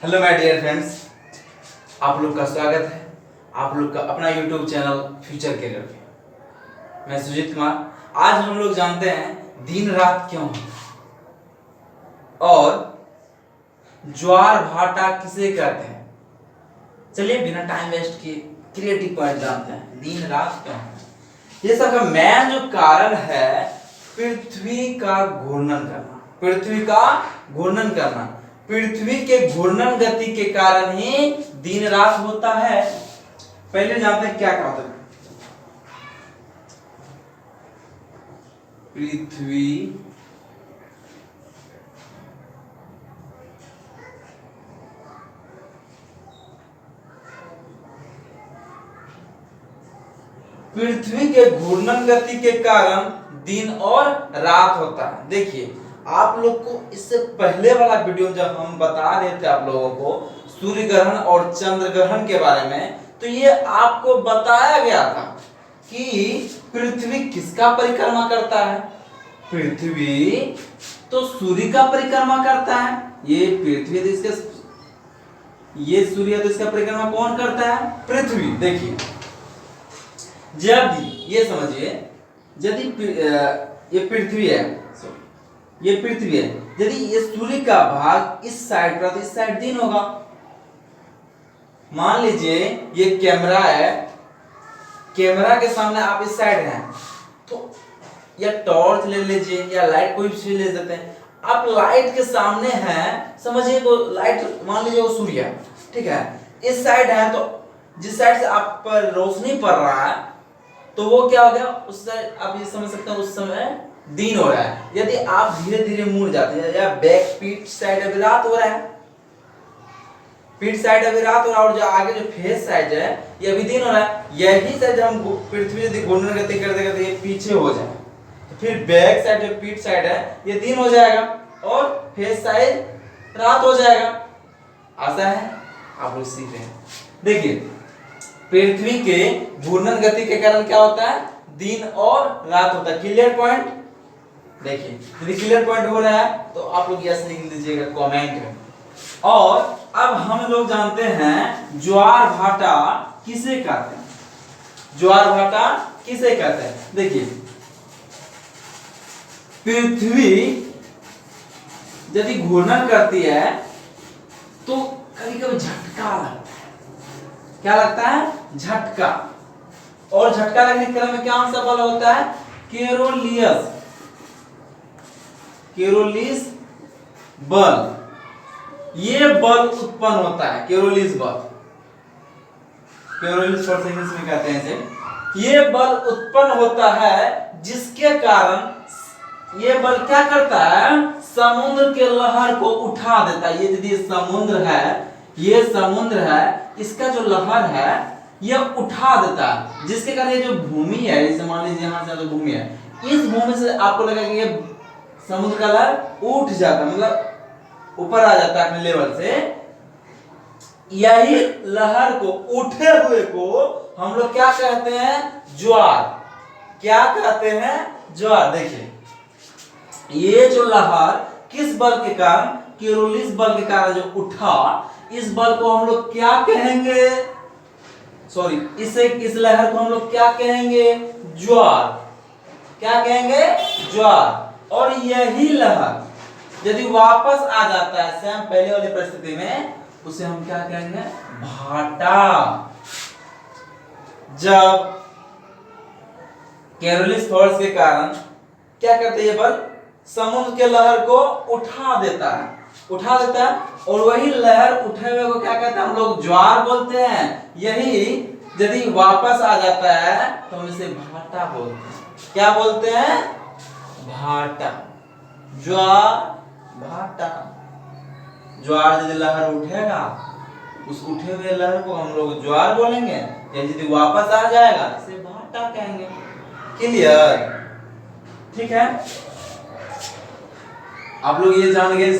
Hello my dear friends, आप लोग का स्वागत है आप लोग का अपना यूट्यूब चैनल फ्यूचर कैरियर पे। मैं सुजीत कुमार। आज हम लोग जानते हैं दिन रात क्यों है और ज्वार भाटा किसे कहते हैं। चलिए बिना टाइम वेस्ट किए क्रिएटिव पॉइंट जानते हैं दिन रात क्यों है। ये सब का मेन जो कारण है पृथ्वी का घूर्णन करना। पृथ्वी का घूर्णन करना, पृथ्वी के घूर्णन गति के कारण ही दिन रात होता है। पहले जानते हैं क्या होता है। पृथ्वी के घूर्णन गति के कारण दिन और रात होता है। देखिए आप लोग को इससे पहले वाला वीडियो जब हम बता रहे थे आप लोगों को सूर्य ग्रहण और चंद्र ग्रहण के बारे में, तो ये आपको बताया गया था कि पृथ्वी किसका परिक्रमा करता है। पृथ्वी तो सूर्य का परिक्रमा करता है। ये पृथ्वी तो इसके ये सूर्य तो इसका परिक्रमा कौन करता है? पृथ्वी। देखिए यदि ये समझिए यदि ये पृथ्वी है, ये पृथ्वी है, यदि ये सूर्य का भाग इस साइड पर तो इस साइड दिन होगा। मान लीजिए ये कैमरा है, कैमरा के सामने आप इस साइड हैं तो या टॉर्च ले लीजिए या लाइट कोई भी ले सकते हैं। आप लाइट के सामने हैं, समझिए तो लाइट मान लीजिए वो सूर्य है, ठीक है, इस साइड है तो जिस साइड से आप पर रोशनी पड़ रहा है तो वो क्या हो गया उस साइड। आप ये समझ सकते हैं उस समय दिन हो रहा है। यदि आप धीरे धीरे मुड़ जाते हैं या बैक पीठ साइड अभी रात हो रहा है, पीठ साइड अभी रात हो रहा है और जो आगे जो फेस साइड है ये अभी दिन हो रहा है। यही साइड हम पृथ्वी यदि घूर्णन गति करते करते ये पीछे हो जाए तो फिर बैक साइड जो पीठ साइड है ये दिन हो जाएगा और फेस साइड रात हो जाएगा। आशा है आप लोग सीख रहे हैं। देखिए पृथ्वी के घूर्णन गति के कारण क्या होता है? दिन और रात होता है। Clear point? देखिए यदि क्लियर पॉइंट हो रहा है तो आप लोग यस लिख दीजिएगा कमेंट में। और अब हम लोग जानते हैं ज्वार भाटा किसे कहते हैं। ज्वार भाटा किसे कहते हैं? देखिए पृथ्वी यदि घूर्णन करती है तो कभी कभी झटका लगता है। क्या लगता है? झटका। और झटका लगने के क्रम में क्या सा बल होता है? केरोलिस बल। ये बल उत्पन्न होता है, केरोलिस बल, केरोलिस फोर्स इंग्लिश में कहते हैं इसे। ये बल उत्पन्न होता है जिसके कारण ये बल क्या करता है? समुद्र के लहर को उठा देता है। ये यदि समुद्र है, ये समुद्र है, इसका जो लहर है ये उठा देता है, जिसके कारण ये जो भूमि है, जैसे मान लीजिए यहाँ से जो भूमि है, इस भूमि से आपको लगा कि ये समुद्र का लहर उठ जाता है, मतलब ऊपर आ जाता है अपने लेवल से। यही लहर को, उठे हुए को हम लोग क्या कहते हैं? ज्वार। क्या कहते हैं? ज्वार। देखिए ये जो लहर किस बल के कारण? केरोलिस बल के कारण जो उठा, इस बल को हम लोग क्या कहेंगे? सॉरी, इस लहर को हम लोग क्या कहेंगे? ज्वार। क्या कहेंगे? ज्वार। और यही लहर यदि वापस आ जाता है सेम पहले वाली परिस्थिति में, उसे हम क्या कहेंगे? भाटा। जब केरोलिस फोर्स के कारण क्या करते हैं? ये बल समुद्र के लहर को उठा देता है, उठा देता है, और वही लहर उठे हुए को क्या कहते हैं? हम लोग ज्वार बोलते हैं। यही यदि वापस आ जाता है तो हम इसे भाटा बोलते हैं। क्या बोलते हैं? भाटा। ज्वार, भाटा। ज्वार यदि लहर उठेगा, उस उठे हुए लहर को हम लोग ज्वार बोलेंगे, या यदि वापस आ जाएगा इसे भाटा कहेंगे। क्लियर? ठीक है, आप लोग ये जान गए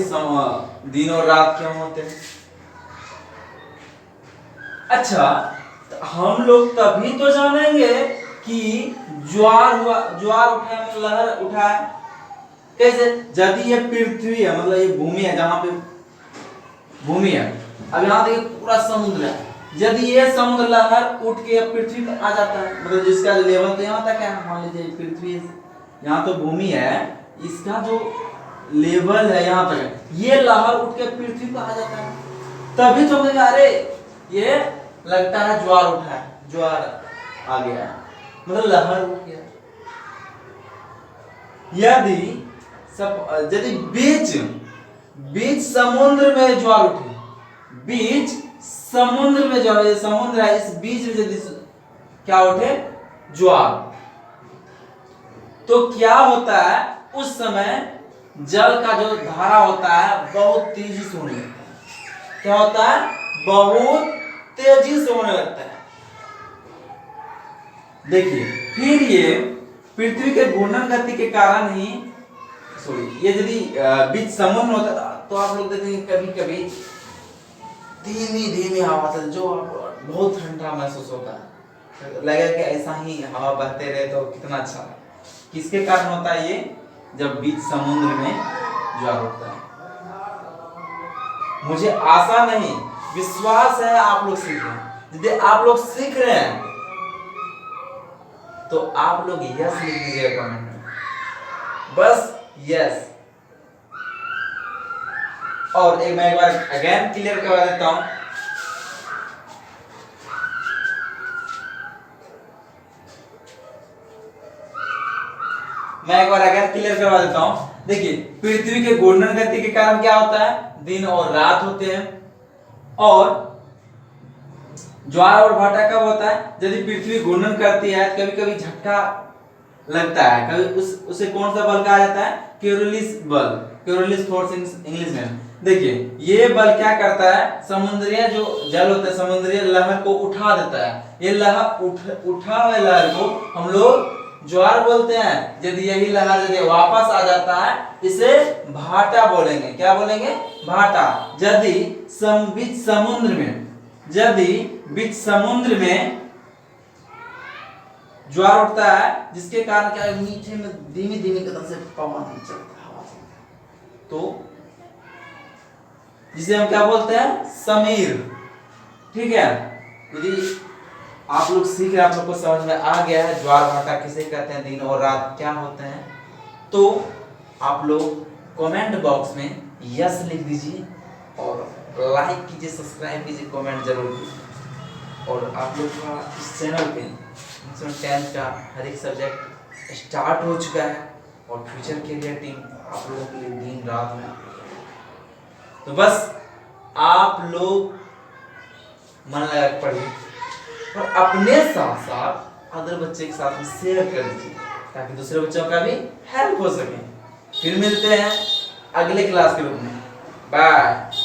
दिन और रात क्यों होते हैं। अच्छा, तो हम लोग तभी तो जानेंगे कि ज्वार हुआ, ज्वार उठा, लहर उठा कैसे? यदि ये पृथ्वी है, मतलब ये भूमि है, जहां पे भूमि है, अब यहाँ देखिए पूरा समुद्र है, यदि ये समुद्र लहर उठ के पृथ्वी में आ जाता है, मतलब जिसका लेवल तो यहाँ तक है, मान लीजिए पृथ्वी यहाँ तो भूमि है, इसका जो लेवल है यहाँ तक है, ये लहर उठ के पृथ्वी पर आ जाता है, तभी तो मुझे अरे ये लगता है ज्वार उठा है, ज्वार आ गया है, मतलब लहर उठ गया। यदि बीच समुद्र में ज्वार उठे, बीच समुद्र में ज्वार, समुद्र है इस बीच में यदि क्या उठे ज्वार, तो क्या होता है उस समय जल का जो धारा होता है बहुत तेजी से होने लगता है। क्या होता है? बहुत तेजी से होने लगता है। देखिए फिर ये पृथ्वी के घूर्णन गति के कारण ही ये यदि बीच समुद्र होता था तो आप लोग देखते हैं कभी कभी धीमी धीमी हवा चलती, जो बहुत ठंडा महसूस होता है, लगेगा कि ऐसा ही हवा बहते रहे तो कितना अच्छा है। किसके कारण होता है ये? जब बीच समुद्र में ज्वार होता है। मुझे आशा नहीं विश्वास है आप लोग सीख रहे हैं। यदि आप लोग सीख रहे हैं तो आप लोग यस लिख दीजिएगा कमेंट में, बस यस। और मैं एक बार अगेन क्लियर करवा देता हूं, देखिए पृथ्वी के घूर्णन गति के कारण क्या होता है? दिन और रात होते हैं। और ज्वार और भाटा कब होता है? यदि पृथ्वी घूर्णन करती है, कभी कभी झटका लगता है, कभी उसे कौन सा बल कहा जाता है? क्यूरिलिस बल, क्यूरिलिस फोर्स इंग्लिश में। देखिए ये बल क्या करता है? समुद्रीय जो जल होता है, समुद्रीय लहर को उठा देता है। ये लहर उठा हुए लहर को हम लोग ज्वार बोलते हैं। यदि यही लहर यदि वापस आ जाता है, इसे भाटा बोलेंगे। क्या बोलेंगे? भाटा। यदि बीच समुद्र में ज्वार उठता है, जिसके कारण क्या है? मीठे में धीमी धीमी कदम से पवन चलता है, हवा चलता है, तो जिसे हम क्या बोलते हैं? समीर। ठीक है, यदि आप लोग सीख रहे, आप लोग को समझ में आ गया है ज्वार भाटा किसे कहते हैं, दिन और रात क्या होते हैं, तो आप लोग कमेंट बॉक्स में यस लिख दीजिए और लाइक कीजिए, सब्सक्राइब कीजिए, कमेंट जरूर कीजिए। और आप लोग का इस चैनल पे 10th का हर एक सब्जेक्ट स्टार्ट हो चुका है और फ्यूचर के लिए टीम आप लोगों के लिए दिन रात में, तो बस आप लोग मन लगा पढ़िए और अपने साथ साथ अदर बच्चे के साथ में शेयर कर दीजिए ताकि दूसरे बच्चों का भी हेल्प हो सके। फिर मिलते हैं अगले क्लास के रूप में। बाय।